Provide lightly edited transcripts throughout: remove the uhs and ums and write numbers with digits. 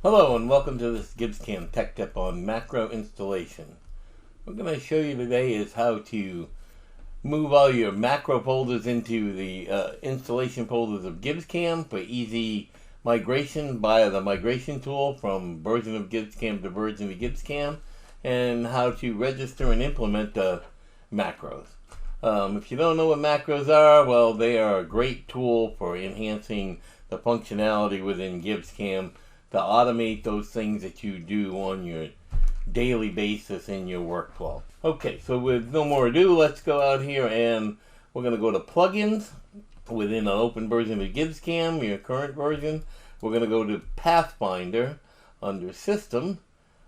Hello and welcome to this GibbsCAM tech tip on macro installation. What I'm going to show you today is how to move all your macro folders into the installation folders of GibbsCAM for easy migration via the migration tool from version of GibbsCAM to version of GibbsCAM, and how to register and implement the macros. If you don't know what macros are, well, they are a great tool for enhancing the functionality within GibbsCAM to automate those things that you do on your daily basis in your workflow. Okay, so with no more ado, let's go out here and we're going to go to plugins within an open version of GibbsCAM, your current version. We're going to go to Pathfinder under System,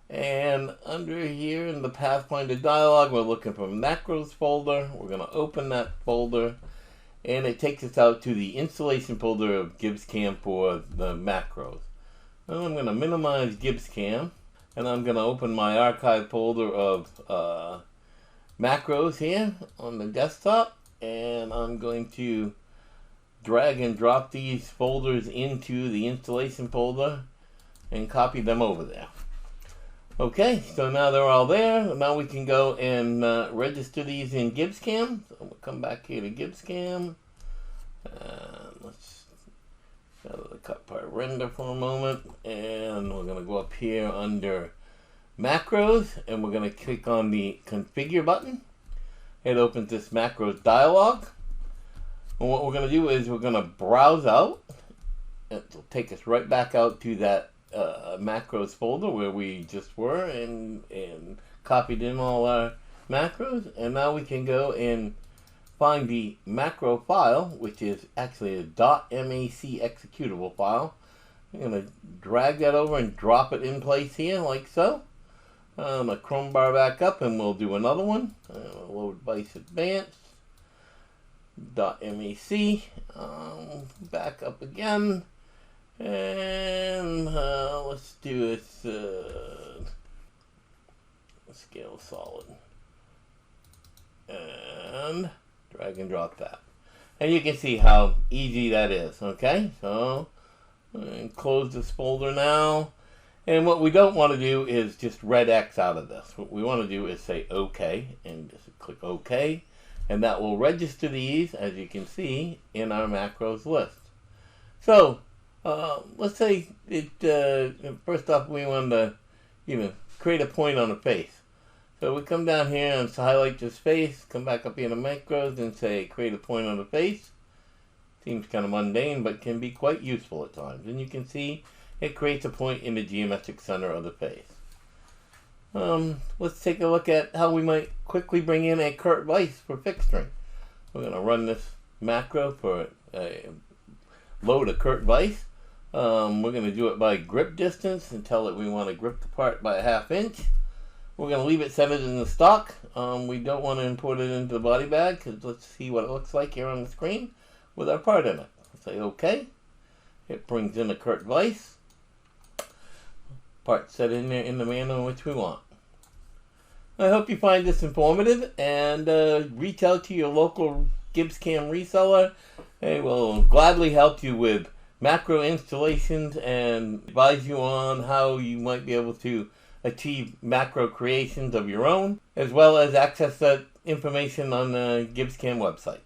and under here in the Pathfinder dialog, we're looking for macros folder. We're going to open that folder, and it takes us out to the installation folder of GibbsCAM for the macros. Now I'm going to minimize GibbsCAM, and I'm going to open my archive folder of macros here on the desktop, and I'm going to drag and drop these folders into the installation folder and copy them over there. Okay, so now they're all there. Now we can go and register these in GibbsCAM. So we'll come back here to GibbsCAM. Let's go to the cut part render for a moment, and we're going to go up here under macros, and we're going to click on the configure button. It opens this macros dialog, and what we're going to do is we're going to browse out. It'll take us right back out to that macros folder where we just were and copied in all our macros, and now we can go and find the macro file, which is actually a .mac executable file. I'm going to drag that over and drop it in place here like so. A Chrome bar back up, and we'll do another one. Load vise advanced .mac, back up again, and let's do it scale solid, and drag and drop that, and you can see how easy that is. Okay, so close this folder now, and what we don't want to do is just red X out of this. What we want to do is say OK, and just click OK, and that will register these, as you can see, in our macros list. So let's say first off we want to create a point on a face. So we come down here and highlight this face, come back up here to macros and say create a point on the face. Seems kind of mundane, but can be quite useful at times. And you can see it creates a point in the geometric center of the face. Let's take a look at how we might quickly bring in a curt vise for fixturing. We're going to run this macro for load a curt vise. We're going to do it by grip distance and tell it we want to grip the part by 1/2 inch. We're going to leave it centered in the stock. We don't want to import it into the body bag, because let's see what it looks like here on the screen with our part in it. Say OK. It brings in a curt vise. Part set in there in the manner in which we want. I hope you find this informative, and reach out to your local GibbsCAM reseller. They will gladly help you with macro installations and advise you on how you might be able to achieve macro creations of your own, as well as access that information on the GibbsCAM website.